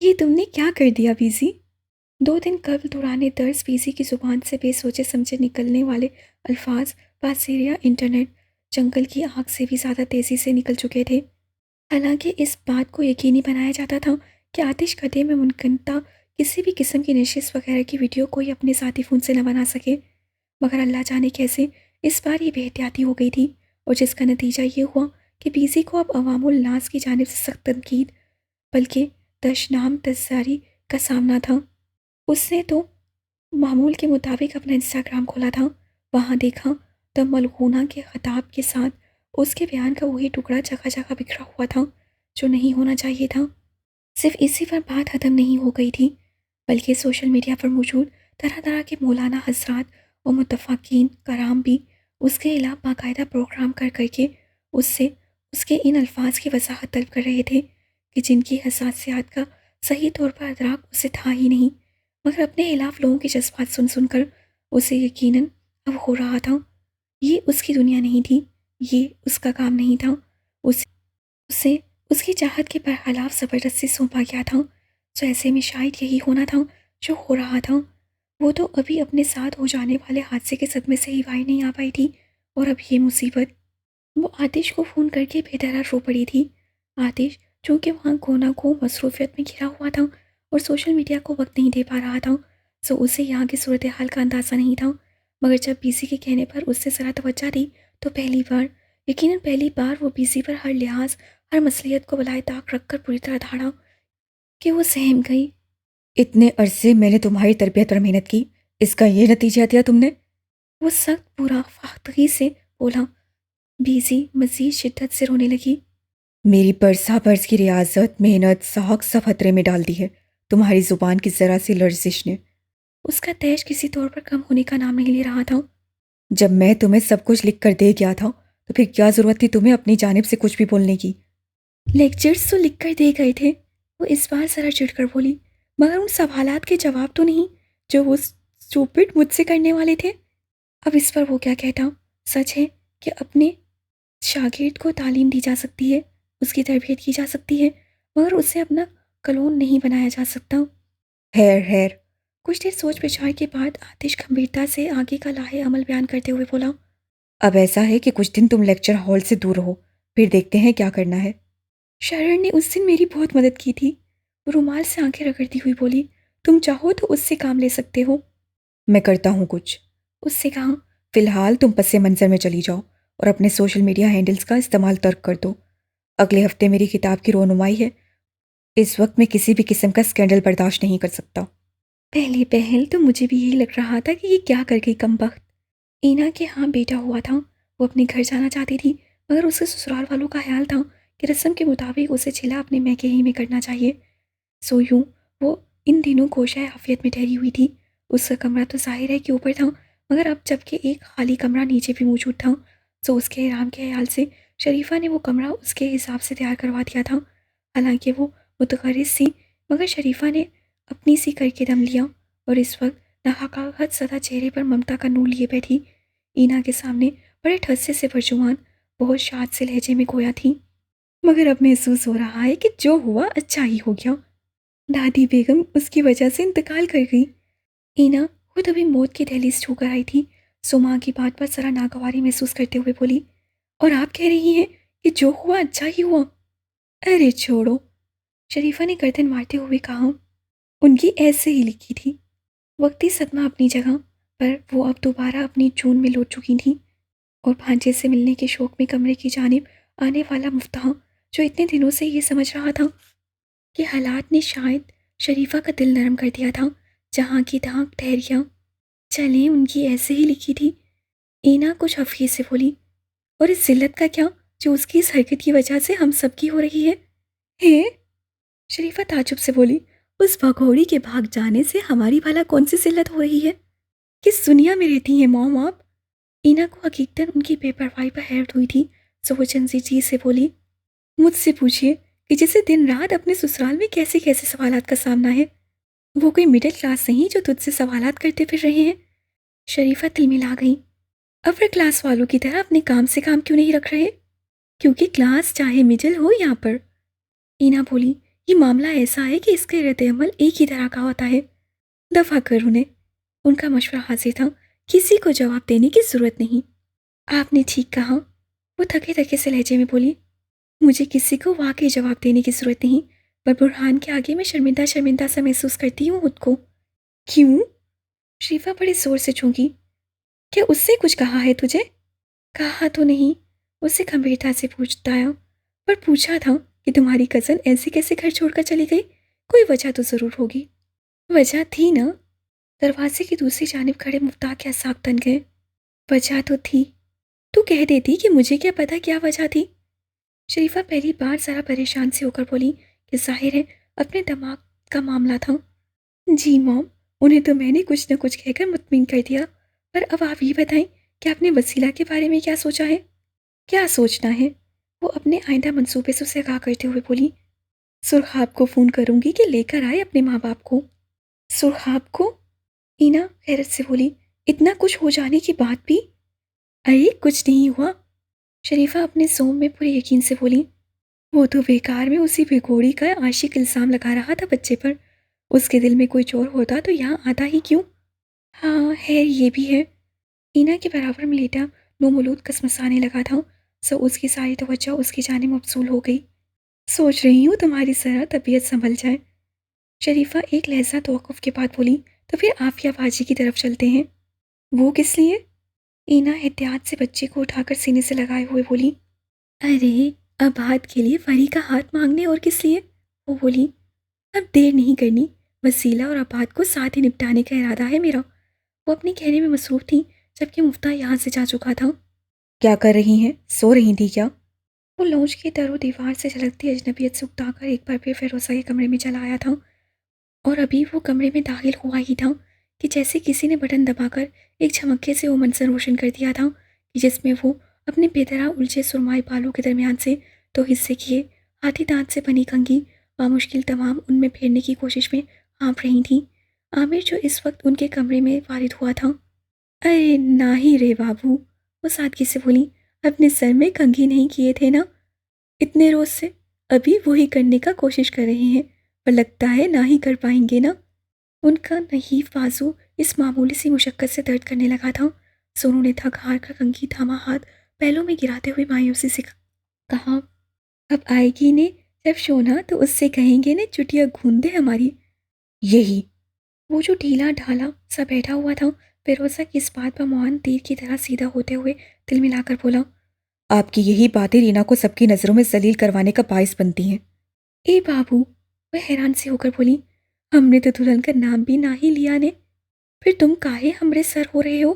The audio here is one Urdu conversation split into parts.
یہ تم نے کیا کر دیا بیزی؟ 2 دن قبل دوران درس بیزی کی زبان سے بے سوچے سمجھے نکلنے والے الفاظ پاسیریا انٹرنیٹ جنگل کی آگ سے بھی زیادہ تیزی سے نکل چکے تھے۔ حالانکہ اس بات کو یقینی بنایا جاتا تھا کہ آتش کدے میں منقطع کسی بھی قسم کی نشست وغیرہ کی ویڈیو کوئی اپنے ذاتی فون سے نہ بنا سکے، مگر اللہ جانے کیسے اس بار یہ بے احتیاطی ہو گئی تھی، اور جس کا نتیجہ یہ ہوا کہ بیزی کو اب عوام الناس کی جانب سے سخت تنقید بلکہ دشنام تزاری کا سامنا تھا۔ اس نے تو معمول کے مطابق اپنا انسٹاگرام کھولا تھا، وہاں دیکھا تو ملغونہ کے خطاب کے ساتھ اس کے بیان کا وہی ٹکڑا جگہ جگہ بکھرا ہوا تھا جو نہیں ہونا چاہیے تھا۔ صرف اسی پر بات ختم نہیں ہو گئی تھی، بلکہ سوشل میڈیا پر موجود طرح طرح کے مولانا حضرات اور متفقین کرام بھی اس کے خلاف باقاعدہ پروگرام کر کر کے اس سے اس کے ان الفاظ کی وضاحت طلب کر رہے تھے کہ جن کی حساسیات کا صحیح طور پر ادراک اسے تھا ہی نہیں، مگر اپنے خلاف لوگوں کے جذبات سن سن کر اسے یقیناً اب ہو رہا تھا۔ یہ اس کی دنیا نہیں تھی، یہ اس کا کام نہیں تھا، اسے اس کی چاہت کے برخلاف زبردستی سونپا گیا تھا۔ تو ایسے میں شاید یہی ہونا تھا جو ہو رہا تھا۔ وہ تو ابھی اپنے ساتھ ہو جانے والے حادثے کے صدمے سے ہی باہر نہیں آ پائی تھی، اور اب یہ مصیبت۔ وہ آتش کو فون کر کے بے درار رو پڑی تھی۔ آتش چونکہ وہاں کونا کو مصروفیت میں گھرا ہوا تھا اور سوشل میڈیا کو وقت نہیں دے پا رہا تھا، سو اسے یہاں کی صورتحال کا اندازہ نہیں تھا، مگر جب بیزی کے کہنے پر اس سے ذرا توجہ دی تو یقیناً پہلی بار وہ بیزی پر ہر لحاظ ہر مصلحت کو بالائے طاق رکھ کر پوری طرح دھاڑا کہ وہ سہم گئی۔ اتنے عرصے میں نے تمہاری تربیت پر محنت کی، اس کا یہ نتیجہ دیا تم نے؟ وہ سخت برا فاختگی سے بولا۔ بیزی مزید شدت سے رونے لگی۔ میری برسا برس کی ریاضت، محنت، ساکھ سب خطرے میں ڈال دی ہے تمہاری زبان کی ذرا سی لرزش نے۔ اس کا تیش کسی طور پر کم ہونے کا نام نہیں لے رہا تھا۔ جب میں تمہیں سب کچھ لکھ کر دے گیا تھا تو پھر کیا ضرورت تھی تمہیں اپنی جانب سے کچھ بھی بولنے کی؟ لیکچرز تو لکھ کر دے گئے تھے، وہ اس بار ذرا چڑھ کر بولی، مگر ان سوالات کے جواب تو نہیں جو وہ اسٹوپڈ مجھ سے کرنے والے تھے۔ اب اس پر وہ کیا کہتا؟ سچ ہے کہ اپنے شاگرد کو تعلیم دی جا سکتی ہے، اس کی تربیت کی جا سکتی ہے، مگر اسے اپنا کلون نہیں بنایا جا سکتا۔ خیر کچھ دیر سوچ بچار کے بعد آتش گمبھیرتا سے آگے کا لاہے عمل بیان کرتے ہوئے بولا، اب ایسا ہے کہ کچھ دن تم لیکچر ہال سے دور رہو، پھر دیکھتے ہیں کیا کرنا ہے۔ شرر نے اس دن میری بہت مدد کی تھی، وہ رومال سے آنکھیں رگڑتی ہوئی بولی، تم چاہو تو اس سے کام لے سکتے ہو۔ میں کرتا ہوں کچھ۔ اس سے کہا، فی الحال تم پس منظر میں چلی جاؤ اور اپنے سوشل میڈیا ہینڈلز کا استعمال ترک کر دو۔ اگلے ہفتے میری کتاب کی رونمائی ہے، اس وقت میں کسی بھی قسم کا اسکینڈل برداشت نہیں کر سکتا۔ پہلے پہل تو مجھے بھی یہی لگ رہا تھا کہ یہ کیا کر گئی کمبخت۔ اینا کے ہاں بیٹا ہوا تھا، وہ اپنے گھر جانا چاہتی تھی، مگر اس کے سسرال والوں کا خیال تھا کہ رسم کے مطابق اسے چھلا اپنے میکے ہی میں کرنا چاہیے، سو یوں وہ ان دنوں کوشۂ عافیت میں ٹھہری ہوئی تھی۔ اس کا کمرہ تو ظاہر ہے کہ اوپر تھا، مگر اب جب کہ ایک خالی کمرہ نیچے بھی موجود تھا، سو اس کے آرام کے خیال سے شریفہ نے وہ کمرہ اس کے حساب سے تیار کروا دیا تھا۔ حالانکہ وہ متغرض سی، مگر شریفہ نے اپنی سی کر کے دم لیا، اور اس وقت ناحقاقت زدہ چہرے پر ممتا کا نور لیے بیٹھی اینا کے سامنے بڑے ٹھسے سے پرجوان بہت شاد سے لہجے میں گویا تھی، مگر اب محسوس ہو رہا ہے کہ جو ہوا اچھا ہی ہو گیا۔ دادی بیگم اس کی وجہ سے انتقال کر گئی۔ اینا خود ابھی موت کی دہلیز چھو کر آئی تھی، سو ماں کی بات پر ذرا ناگواری محسوس کرتے ہوئے بولی، اور آپ کہہ رہی ہیں کہ جو ہوا اچھا ہی ہوا؟ ارے چھوڑو، شریفہ نے گردن مارتے ہوئے کہا، ان کی ایسے ہی لکھی تھی۔ وقتی صدمہ اپنی جگہ پر وہ اب دوبارہ اپنی جون میں لوٹ چکی تھیں، اور بھانجے سے ملنے کے شوق میں کمرے کی جانب آنے والا مفتاح جو اتنے دنوں سے یہ سمجھ رہا تھا کہ حالات نے شاید شریفہ کا دل نرم کر دیا تھا، جہاں کی تہاں ٹھہریا۔ چلیں، ان کی ایسے ہی لکھی تھی، اینا کچھ حفیظ سے بولی، اور اس ذلت کا کیا جو اس کی اس حرکت کی وجہ سے ہم سب کی ہو رہی ہے؟ ہے؟ شریفہ تعجب سے بولی، اس بھگوڑی کے بھاگ جانے سے ہماری بھلا کون سی ذلت ہو رہی ہے؟ کس دنیا میں رہتی ہیں موم آپ؟ اینا کو حقیقتاً ان کی بے پرواہی پر حیرت ہوئی تھی، سو وہ چنزی چیز سے بولی، مجھ سے پوچھئے کہ جسے دن رات اپنے سسرال میں کیسے کیسے سوالات کا سامنا ہے، وہ کوئی مڈل کلاس نہیں جو تجھ سے سوالات کرتے پھر رہے ہیں۔ شریفہ تلملا گئی، اپر کلاس والوں کی طرح اپنے کام سے کام کیوں نہیں رکھ رہے؟ کیونکہ کلاس چاہے مڈل ہو یا پر۔ اینا بولی، یہ معاملہ ایسا ہے کہ اس کا رد عمل ایک ہی طرح کا ہوتا ہے. دفع کر انہیں. ان کا مشورہ حاضر تھا. کسی کو جواب دینے کی ضرورت نہیں. آپ نے ٹھیک کہا. وہ تھکے تھکے سے لہجے میں بولی. مجھے کسی کو واقعی جواب دینے کی ضرورت نہیں، پر برہان کے آگے میں شرمندہ شرمندہ سا محسوس کرتی ہوں خود کو. کیوں؟ شریفہ بڑے زور سے چونکی. کیا اس سے کچھ کہا ہے تجھے؟ کہا تو نہیں، اسے گمبھیرتا سے پوچھتایا، پر پوچھا تھا کہ تمہاری کزن ایسے کیسے گھر چھوڑ کر چلی گئی؟ کوئی وجہ تو ضرور ہوگی. وجہ تھی نا. دروازے کی دوسری جانب کھڑے مفتاح کے اعصاب تن گئے. وجہ تو تھی. تو کہہ دیتی کہ مجھے کیا پتا کیا وجہ تھی. شریفہ پہلی بار ذرا پریشان سے ہو کر بولی کہ ظاہر ہے اپنے دماغ کا معاملہ تھا. جی موم، انہیں تو میں نے کچھ نہ کچھ کہہ کر مطمئن کر دیا، پر اب آپ یہ بتائیں کہ آپ نے وسیلہ کے بارے میں کیا سوچا ہے؟ کیا سوچنا ہے؟ وہ اپنے آئندہ منصوبے سے اسے آگاہ کرتے ہوئے بولی. سرخاب کو فون کروں گی کہ لے کر آئے اپنے ماں باپ کو. سرخاب کو؟ اینا حیرت سے بولی. اتنا کچھ ہو جانے کی بات بھی؟ ارے کچھ نہیں ہوا. شریفہ اپنے زوم میں پورے یقین سے بولی. وہ تو بیکار میں اسی بھگوڑی کا عاشق الزام لگا رہا تھا بچے پر. اس کے دل میں کوئی چور ہوتا تو یہاں آتا ہی کیوں؟ ہاں خیر یہ بھی ہے. اینا کے برابر میں لیٹا نومولود کسمسانے لگا تھا، سو اس کی ساری توجہ اس کی جانب مبذول ہو گئی. سوچ رہی ہوں تمہاری ذرا طبیعت سنبھل جائے. شریفہ ایک لہجہ توقف کے بعد بولی. تو پھر عافیہ باجی کی طرف چلتے ہیں. وہ کس لیے؟ اینا احتیاط سے بچے کو اٹھا کر سینے سے لگائے ہوئے بولی. ارے اباد کے لیے فری کا ہاتھ مانگنے، اور کس لیے؟ وہ بولی. اب دیر نہیں کرنی، وسیلہ اور اباد کو ساتھ ہی نپٹانے کا ارادہ ہے میرا. وہ اپنی کہنے میں مصروف تھی جبکہ مفتاح یہاں سے جا چکا تھا. کیا کر رہی ہیں؟ سو رہی تھی کیا؟ وہ لونج کی در و دیوار سے جھلکتی اجنبیت سے اکتا کر ایک بار پھر فیروزہ کے کمرے میں چلا آیا تھا، اور ابھی وہ کمرے میں داخل ہوا ہی تھا کہ جیسے کسی نے بٹن دبا کر ایک جھمکے سے وہ منظر روشن کر دیا تھا کہ جس میں وہ اپنے بے طرح الجھے سرمائی بالوں کے درمیان سے دو حصے کیے ہاتھی دانت سے بنی کنگھی بامشکل تمام ان میں پھیرنے کی کوشش میں ہانپ رہی تھیں. عامر جو اس وقت ان کے کمرے میں وارد ہوا تھا. ارے نہ ہی رے بابو، وہ سادگی سے بولی. اپنے سر میں کنگھی نہیں کیے تھے نا اتنے روز سے؟ ابھی وہی کرنے کا کوشش کر رہے ہیں، پر لگتا ہے نہ ہی کر پائیں گے نا. ان کا نحیف بازو اس معمولی سی مشقت سے درد کرنے لگا تھا. سونو نے تھک ہار کر کنگھی تھاما ہاتھ پہلوں میں گراتے ہوئے مایوسی سے کہا. اب آئے گی نے جب شونا تو اس سے کہیں گے نے چٹیا گھون دے ہماری. یہی. وہ جو ڈھیلا ڈھالا سا بیٹھا ہوا تھا فیروزہ کی اس بات پر معان تیر کی طرح سیدھا ہوتے ہوئے دل ملا کر بولا. آپ کی یہی باتیں رینا کو سب کی نظروں میں ذلیل کروانے کا باعث بنتی ہیں. اے بابو، وہ حیران سے ہو کر بولی. ہم نے تو دلہن کا نام بھی نہ ہی لیا نے، پھر تم کاہے ہمرے سر ہو رہے ہو؟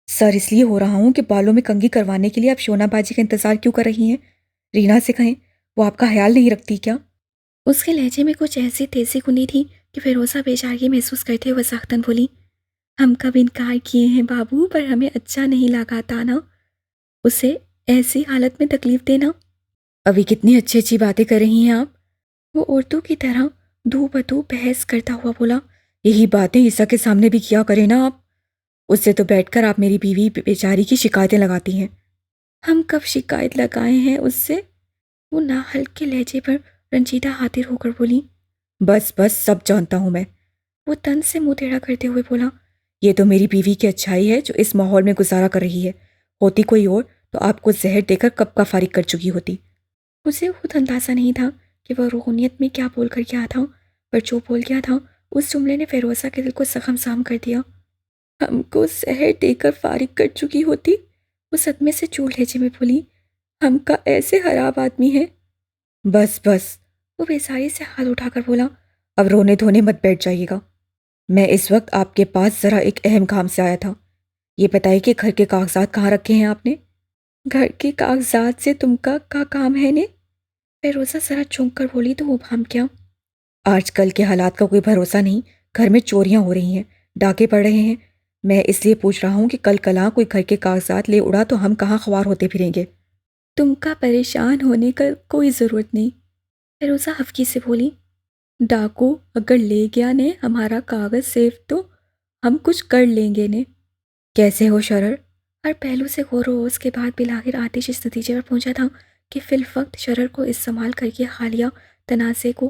سر اس لیے ہو رہا ہوں کہ بالوں میں کنگھی کروانے کے لیے آپ شونا باجی کا انتظار کیوں کر رہی ہیں؟ رینا سے کہیں، وہ آپ کا خیال نہیں رکھتی کیا؟ اس کے لہجے میں کچھ ایسی تیزی کنی تھی کہ فیروزہ بیچارگی محسوس کرتے ہوئے سختاً بولی. ہم کب انکار کیے ہیں بابو، پر ہمیں اچھا نہیں لگا تھا نا اسے ایسی حالت میں تکلیف دینا. ابھی کتنی اچھی اچھی باتیں کر رہی ہیں آپ. وہ عورتوں کی طرح دو بدو بحث کرتا ہوا بولا. یہی باتیں عیسیٰ کے سامنے بھی کیا کریں نا آپ. اس سے تو بیٹھ کر آپ میری بیوی بیچاری کی شکایتیں لگاتی ہیں. ہم کب شکایت لگائے ہیں اس سے؟ وہ ناحلق کے لہجے پر رنجیدہ حاضر ہو کر بولی. بس بس سب جانتا ہوں میں. وہ تن سے منہ ٹیڑھا کرتے ہوئے بولا. یہ تو میری بیوی کی اچھائی ہے جو اس ماحول میں گزارا کر رہی ہے. ہوتی کوئی اور تو آپ کو زہر دے کر کب کا فارغ کر چکی ہوتی. اسے خود اندازہ نہیں تھا کہ وہ روحانیت میں کیا بول کر گیا تھا، پر جو بول گیا تھا اس جملے نے فیروزہ کے دل کو زخم سام کر دیا. ہم کو زہر دے کر فارغ کر چکی ہوتی؟ وہ صدمے سے چول لہجے میں بولی. ہم کا ایسے خراب آدمی ہے؟ بس بس. وہ بیزاری سے ہاتھ اٹھا کر بولا. اب رونے دھونے مت بیٹھ جائیے گا. میں اس وقت آپ کے پاس ذرا ایک اہم کام سے آیا تھا. یہ بتائیے کہ گھر کے کاغذات کہاں رکھے ہیں آپ نے؟ گھر کے کاغذات سے تم کا کام ہے نے؟ فیروزہ ذرا چونک کر بولی تو وہ بھام کیا. آج کل کے حالات کا کوئی بھروسہ نہیں. گھر میں چوریاں ہو رہی ہیں، ڈاکے پڑ رہے ہیں. میں اس لیے پوچھ رہا ہوں کہ کل کلاں کوئی گھر کے کاغذات لے اڑا تو ہم کہاں خوار ہوتے پھریں گے. تم کا پریشان ہونے کا کوئی ضرورت نہیں، فیروزہ حفکی سے بولی. ڈاکو اگر لے گیا نے ہمارا کاغذ سیف تو ہم کچھ کر لیں گے نے. کیسے ہو شرر؟ ہر پہلو سے غور و خوض کے بعد بالآخر آتش اس نتیجے پر پہنچا تھا کہ فی الوقت شرر کو استعمال کر کے حالیہ تنازع کو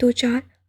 2-4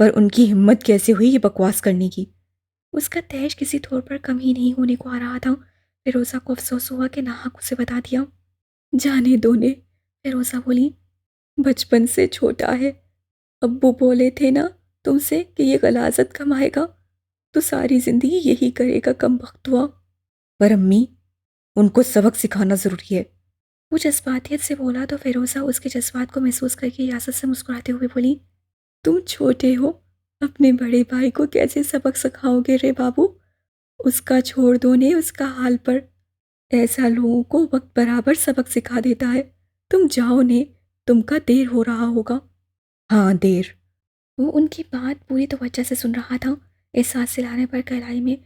پر ان کی ہمت کیسے ہوئی یہ بکواس کرنے کی؟ اس کا تیش کسی طور پر کم ہی نہیں ہونے کو آ رہا تھا۔ فیروزہ کو افسوس ہوا کہ ناحق اسے بتا دیا۔ جانے دو نے، فیروزہ بولی، بچپن سے چھوٹا ہے، ابو بولے تھے نا تم سے کہ یہ غلاظت کمائے گا تو ساری زندگی یہی کرے گا، کم بخت ہوا۔ پر امی، ان کو سبق سکھانا ضروری ہے۔ وہ جذباتیت سے بولا تو فیروزہ اس کے جذبات کو محسوس کر کے یاسر سے مسکراتے ہوئے بولی، تم چھوٹے ہو، اپنے بڑے بھائی کو کیسے سبق سکھاؤ گے رے بابو؟ اس کا چھوڑ دو نے اس کا حال پر، ایسا لوگوں کو وقت برابر سبق سکھا دیتا ہے۔ تم جاؤ نے، تم کا دیر ہو رہا ہوگا۔ ہاں دیر۔ وہ ان کی بات پوری توجہ سے سن رہا تھا۔ احساس دلانے پر کلائی میں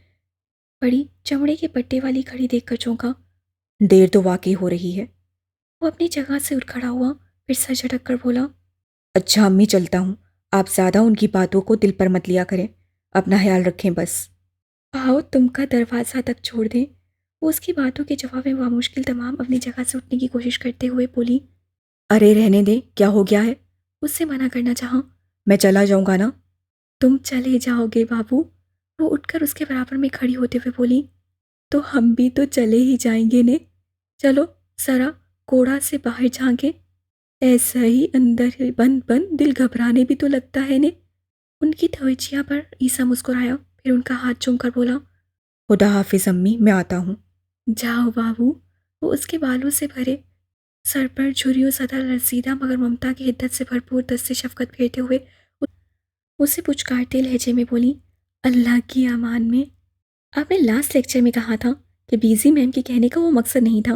پڑی چمڑے کے پٹے والی گھڑی دیکھ کر چونکا۔ دیر تو واقعی ہو رہی ہے۔ وہ اپنی جگہ سے اٹھ کھڑا ہوا، پھر سر جھٹک کر بولا، اچھا امی چلتا ہوں، آپ زیادہ ان کی باتوں کو دل پر مت لیا کریں، اپنا خیال رکھیں بس۔ آؤ تم کا دروازہ تک چھوڑ دیں۔ وہ اس کی باتوں کے جواب میں بامشکل تمام اپنی جگہ سے اٹھنے کی کوشش کرتے ہوئے بولی، ارے رہنے دیں، کیا ہو گیا ہے؟ اس سے منع کرنا چاہا۔ میں چلا جاؤں گا نا۔ تم چلے جاؤ گے بابو؟ وہ اٹھ کر اس کے برابر میں کھڑی ہوتے ہوئے بولی، تو ہم بھی تو چلے ہی جائیں گے نے، چلو ذرا کوڑا سے باہر جھانکیں، ایسا ہی اندر بند بند دل گھبرانے بھی تو لگتا ہے نے۔ ان کی توجہ پر عیسیٰ مسکرایا، پھر ان کا ہاتھ چوم کر بولا، خدا حافظ امی، میں آتا ہوں۔ جاؤ بابو۔ وہ اس کے بالوں سے بھرے سر پر جھریوں زدہ لرزیدہ مگر ممتا کی حدت سے بھرپور دست سے شفقت پھیرتے ہوئے اسے پچکارتے لہجے میں بولی، اللہ کی امان میں۔ آپ نے لاسٹ لیکچر میں کہا تھا کہ بیزی میم کے کہنے کا وہ مقصد نہیں تھا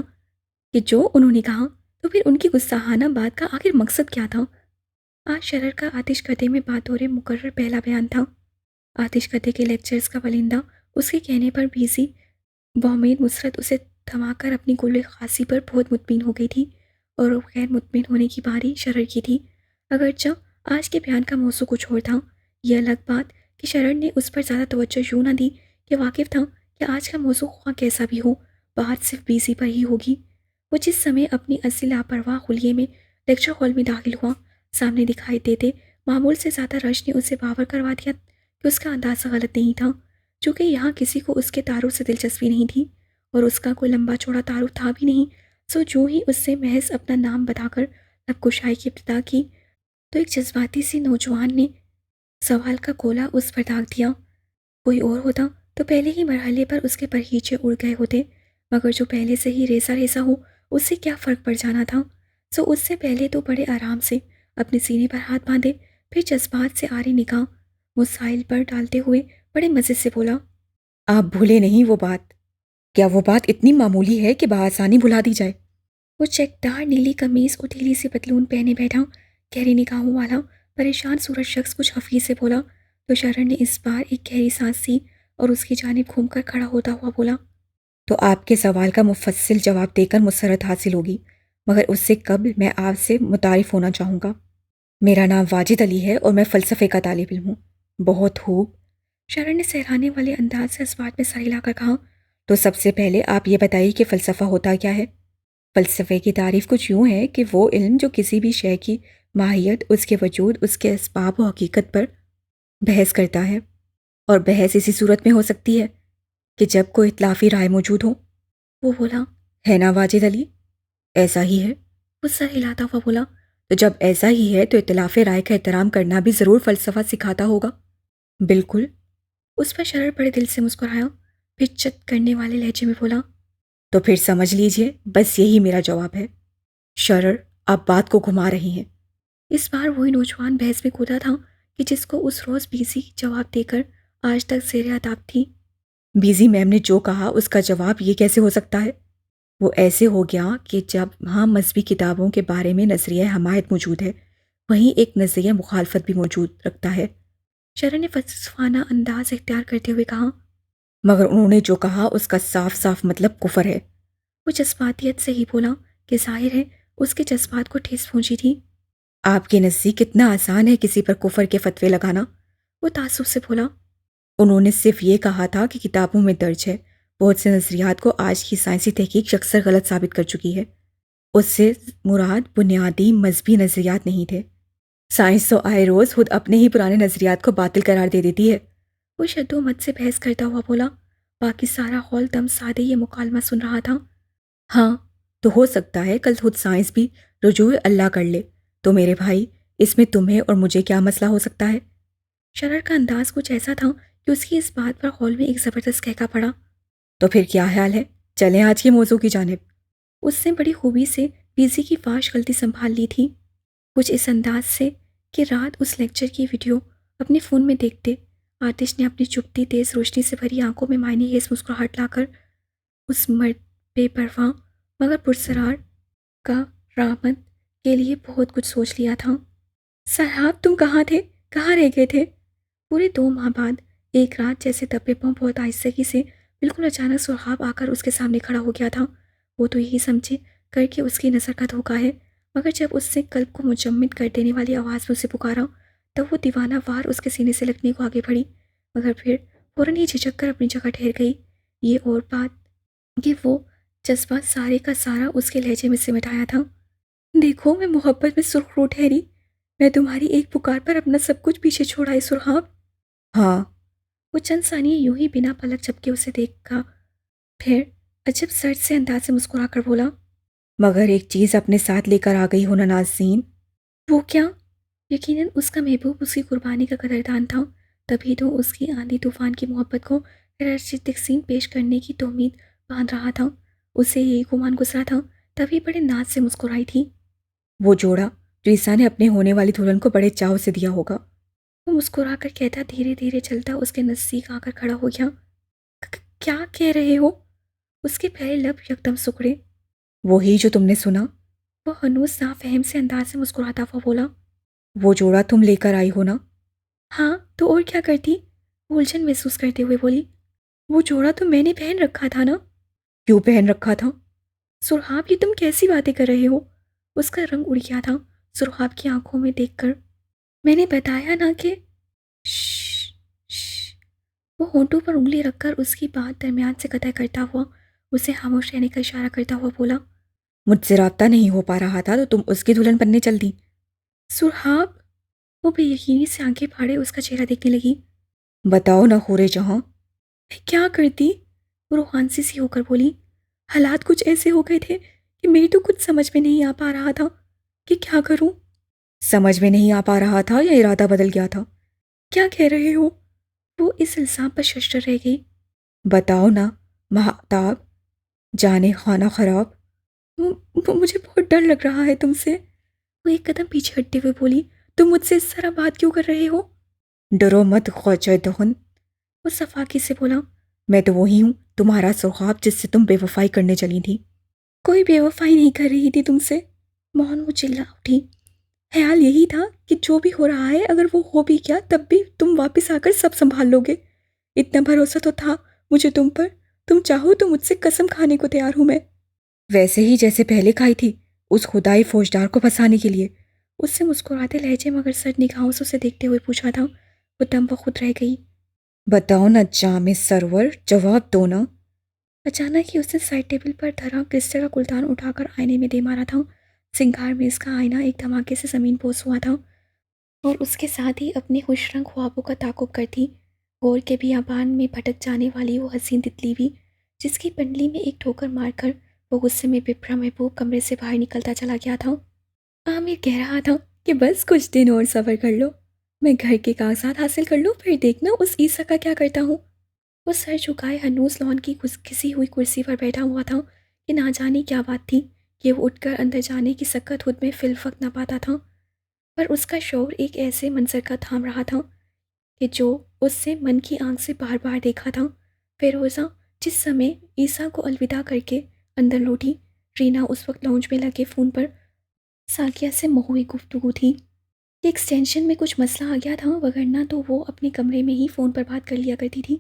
کہ جو انہوں نے کہا، تو پھر ان کی گستاخانہ بات کا آخر مقصد کیا تھا؟ آج شرر کا آتش کدے میں بطور مقرر پہلا بیان تھا۔ آتش کدے کے لیکچرز کا بلندہ اس کے کہنے پر بیزی بامید مسرت اسے تھما کر اپنی کل خاصی پر بہت مطمئن ہو گئی تھی، اور غیر مطمئن ہونے کی باری شرر کی تھی۔ اگرچہ آج کے بیان کا موضوع کچھ اور تھا، یہ الگ بات کہ شرر نے اس پر زیادہ توجہ یوں نہ دی کہ واقف تھا کہ آج کا موضوع خواہ کیسا بھی ہو، بات صرف بیزی پر ہی ہوگی۔ وہ جس سمے اپنی اصلی لاپرواہ خلیے میں لیکچر ہال میں داخل ہوا، سامنے دکھائی دیتے معمول سے زیادہ رش نے اسے باور کروا دیا کہ اس کا اندازہ غلط نہیں تھا، چونکہ یہاں کسی کو اس کے تعارف سے دلچسپی نہیں تھی، اور اس کا کوئی لمبا چوڑا تعارف تھا بھی نہیں۔ سو جو ہی اس سے محض اپنا نام بتا کر لب کشائی کی ابتدا کی تو ایک جذباتی سی نوجوان نے سوال کا گولا اس پر داغ دیا۔ کوئی اور ہوتا تو پہلے ہی مرحلے پر اس کے پرہیچے اڑ گئے ہوتے، مگر جو پہلے سے ہی ریزہ ریزہ ہو، اس سے کیا فرق پڑ جانا تھا؟ سو اس سے پہلے تو بڑے آرام سے اپنے سینے پر ہاتھ باندھے، پھر جذبات سے آری نگاہ مسائل پر ڈالتے ہوئے بڑے مزے سے بولا، آپ بھولے نہیں وہ بات؟ کیا وہ بات اتنی معمولی ہے کہ بآسانی بھلا دی جائے؟ وہ چیکدار نیلی قمیض اور ڈھیلی سی پتلون پہنے بیٹھا گہری نگاہوں والا پریشان صورت شخص کچھ خفی سے بولا تو شرر نے اس بار ایک گہری سانس لی اور اس کی جانب گھوم کر کھڑا ہوتا ہوا بولا، تو آپ کے سوال کا مفصل جواب دے کر مسرت حاصل ہوگی، مگر اس سے قبل میں آپ سے متعارف ہونا چاہوں گا۔ میرا نام واجد علی ہے اور میں فلسفے کا طالب علم ہوں۔ بہت خوب، شرر نے سہرانے والے انداز سے اس بات میں سر ہلا کر کہا، تو سب سے پہلے آپ یہ بتائیے کہ فلسفہ ہوتا کیا ہے؟ فلسفے کی تعریف کچھ یوں ہے کہ وہ علم جو کسی بھی شے کی ماہیت، اس کے وجود، اس کے اسباب و حقیقت پر بحث کرتا ہے، اور بحث اسی صورت میں ہو سکتی ہے کہ جب کوئی اختلافی رائے موجود ہو۔ وہ بولا، ہے نا واجد علی؟ ایسا ہی ہے؟ وہ سر ہلاتا ہوا بولا، تو جب ایسا ہی ہے تو اختلاف رائے کا احترام کرنا بھی ضرور فلسفہ سکھاتا ہوگا۔ بالکل۔ اس پر شرر بڑے دل سے مسکرایا، پھر چت کرنے والے لہجے میں بولا، تو پھر سمجھ لیجئے بس یہی میرا جواب ہے۔ شرر، آپ بات کو گھما رہی ہیں۔ اس بار وہی نوجوان بحث میں کودا تھا کہ جس کو اس روز بیزی جواب دے کر آج تک زیر اداب تھی۔ بیزی میم نے جو کہا اس کا جواب یہ کیسے ہو سکتا ہے؟ وہ ایسے ہو گیا کہ جب ہاں مذہبی کتابوں کے بارے میں نظریہ حمایت موجود ہے، وہیں ایک نظریہ مخالفت بھی موجود رکھتا ہے۔ شرر نے فلسفانہ انداز اختیار کرتے ہوئے کہا، مگر انہوں نے جو کہا اس کا صاف صاف مطلب کفر ہے۔ وہ جذباتیت سے ہی بولا کہ ظاہر ہے اس کے جذبات کو ٹھیس پہنچی تھی۔ آپ کے نزدیک کتنا آسان ہے کسی پر کفر کے فتوے لگانا؟ وہ تعصب سے بولا، انہوں نے صرف یہ کہا تھا کہ کتابوں میں درج ہے، بہت سے نظریات کو آج کی سائنسی تحقیق اکثر غلط ثابت کر چکی ہے۔ اس سے مراد بنیادی مذہبی نظریات نہیں تھے۔ سائنس تو آئے روز خود اپنے ہی پرانے نظریات کو باطل قرار دے دیتی ہے۔ وہ شدو مت سے بحث کرتا ہوا بولا۔ باقی سارا ہال دم سادے یہ مکالمہ سن رہا تھا۔ ہاں، تو ہو سکتا ہے کل خود سائنس بھی رجوع اللہ کر لے۔ تو میرے بھائی، اس میں تمہیں اور مجھے کیا مسئلہ ہو سکتا ہے؟ شرر کا انداز کچھ ایسا تھا کہ اس کی اس بات پر ہال میں ایک زبردست کہکا پڑا۔ تو پھر کیا خیال ہے؟ چلیں آج کے موضوع کی جانب۔ اس نے بڑی خوبی سے بیزی کی فاش غلطی سنبھال لی تھی، کچھ اس انداز سے کہ رات اس لیکچر کی ویڈیو اپنے فون میں دیکھتے آتش نے اپنی چپتی تیز روشنی سے بھری آنکھوں میں معنی خیز مسکراہٹ لا کر اس مرد بے پرواہ مگر پرسرار کا رحمت کے لیے بہت کچھ سوچ لیا تھا۔ صاحب تم کہاں تھے؟ کہاں رہ گئے تھے؟ پورے 2 ماہ بعد ایک رات جیسے دبے پاؤں بہت آہستگی سے بالکل اچانک سرخاب آ کر اس کے سامنے کھڑا ہو گیا تھا۔ وہ تو یہی سمجھے کر کے اس کی نظر کا دھوکا ہے، مگر جب اس سے قلب کو مجمد کر دینے والی آواز میں اسے پکارا تب وہ دیوانہ وار اس کے سینے سے لگنے کو آگے بڑھی، مگر پھر فوراً ہی جھجک کر اپنی جگہ ٹھہر گئی۔ یہ اور بات کہ وہ جذبہ سارے کا سارا اس کے لہجے میں سمٹ آیا تھا۔ دیکھو میں محبت میں سرخ رو ٹھہری، میں تمہاری ایک پکار پر اپنا سب کچھ پیچھے چھوڑ آئی سرخاب۔ ہاں۔ وہ چند ثانیے یوں ہی بنا پلک جھپکے اسے دیکھا، پھر عجب سرد سے انداز سے مسکرا کر بولا، مگر ایک چیز اپنے ساتھ لے کر آ گئی ہو نا نازنین۔ وہ کیا؟ یقیناً اس کا محبوب اس کی قربانی کا قدردان تھا، تبھی تو اس کی آندھی طوفان کی محبت کو تقسیم پیش کرنے کی تومید باندھ رہا تھا۔ اسے یہی گمان گزرا تھا، تبھی بڑے ناز سے مسکرائی تھی۔ وہ جوڑا جو عیسیٰ نے اپنے ہونے والی دلہن کو بڑے چاو سے دیا ہوگا۔ وہ مسکرا کر کہتا دھیرے دھیرے چلتا اس کے نزدیک آ کر کھڑا ہو گیا۔ کیا کہہ رہے ہو؟ اس کے پہلے لب یکدم سکڑے۔ وہی جو تم نے سنا۔ وہ ہنوز نافہم سے انداز سے مسکراتا ہوا بولا، وہ جوڑا تم لے کر آئی ہو نا؟ ہاں تو اور کیا کرتی؟ وہ الجھن محسوس کرتے ہوئے بولی، وہ جوڑا تو میں نے پہن رکھا تھا نا۔ کیوں پہن رکھا تھا؟ سرخاب یہ تم کیسی باتیں کر رہے ہو؟ اس کا رنگ اڑ گیا تھا سرخاب کی آنکھوں میں دیکھ کر۔ میں نے بتایا نا کہ شش شش۔ وہ ہونٹوں پر انگلی رکھ کر اس کی بات درمیان سے قطع کرتا ہوا اسے خاموش رہنے کا اشارہ کرتا ہوا بولا، مجھ سے رابطہ نہیں ہو پا رہا تھا تو تم اس کی دلہن بننے چل دی؟ سرخاب! وہ بے یقینی سے آنکھیں پھاڑے اس کا چہرہ دیکھنے لگی۔ بتاؤ نہ خورے جہاں۔ میں کیا کرتی؟ وہ روحانسی سی ہو کر بولی، حالات کچھ ایسے ہو گئے تھے کہ میری تو کچھ سمجھ میں نہیں آ پا رہا تھا کہ کیا کروں۔ سمجھ میں نہیں آ پا رہا تھا یا ارادہ بدل گیا تھا؟ کیا کہہ رہے ہو؟ وہ اس الزام پر ششدر رہ گئی۔ بتاؤ نا مہتاب، جانے خانہ خراب۔ مجھے بہت ڈر لگ رہا ہے تم سے۔ وہ ایک قدم پیچھے ہٹتے ہوئے بولی، تم مجھ سے اس طرح بات کیوں کر رہے ہو؟ ڈرو مت خواجہ دہن۔ وہ صفاقی سے بولا، میں تو وہی ہوں، تمہارا سرخاب جس سے تم بے وفائی کرنے چلی تھی۔ کوئی بے وفائی نہیں کر رہی تھی تم سے۔ موہن وہ چلا اٹھی، خیال یہی تھا کہ جو بھی ہو رہا ہے اگر وہ ہو بھی گیا تب بھی تم واپس آ کر سب سنبھال لو گے۔ اتنا بھروسہ تو تھا مجھے تم پر، تم چاہو تو مجھ سے قسم کھانے کو تیار ہوں میں۔ ویسے ہی جیسے پہلے کھائی تھی، اس خدائی فوجدار کو پھنسانے کے لیے۔ اس سے مسکراتے لہجے مگر سرد نگاہوں سے اسے دیکھتے ہوئے پوچھا تھا۔ وہ دم بخود رہ گئی۔ بتاؤ نا جامع سرور، جواب دو نا۔ اچانک ہی اس نے سائڈ ٹیبل پر دھرا کرسٹل کا گلدان اٹھا کر آئینے میں دے مارا تھا۔ سنگار میں اس کا آئینہ ایک دھماکے سے زمین بوس ہوا تھا اور اس کے ساتھ ہی اپنے خوش رنگ خوابوں کا تعاقب کرتی غور کے بیابان میں بھٹک جانے والی وہ حسین تتلی بھی، جس کی پنڈلی میں ایک ٹھوکر مار کر وہ غصے میں بپھرا محبوب کمرے سے باہر نکلتا چلا گیا تھا۔ عامر کہہ رہا تھا کہ بس کچھ دن اور صبر کر لو، میں گھر کے کاغذات حاصل کر لوں، پھر دیکھنا اس عیسیٰ کا کیا کرتا ہوں۔ وہ سر جھکائے ہنوز لان کی گھسی ہوئی کرسی پر بیٹھا ہوا تھا کہ نہ جانے کیا بات تھی کہ وہ اٹھ کر اندر جانے کی سکت خود میں فی الوقت نہ پاتا تھا، پر اس کا شعور ایک ایسے منظر کا تھام رہا تھا کہ جو اس سے من کی آنکھ سے بار بار دیکھا تھا۔ فیروزہ جس سمے عیسیٰ کو الوداع کر کے اندر لوٹی، رینا اس وقت لاؤنج میں لگے فون پر ساکیہ سے مہوئی گفتگو تھی کہ ایکسٹینشن میں کچھ مسئلہ آ گیا تھا، وگرنہ تو وہ اپنے کمرے میں ہی فون پر بات کر لیا کرتی تھی۔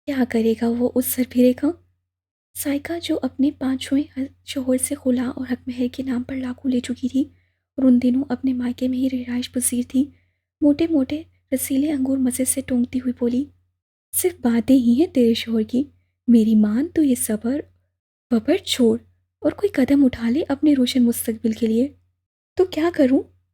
کیا کرے گا وہ اس سرپھرے کا؟ سائکا جو اپنے 5ویں شوہر سے خلا اور حق مہر کے نام پر لاکھوں لے چکی تھی اور ان دنوں اپنے مائکے میں ہی رہائش پذیر تھی، موٹے موٹے رسیلے انگور مزے سے ٹونکتی ہوئی بولی، صرف باتیں ہی ہیں تیرے شوہر کی، میری مان تو یہ صبر ببر چھوڑ اور کوئی قدم اٹھا لے اپنے روشن مستقبل کے لیے۔ تو کیا کروں؟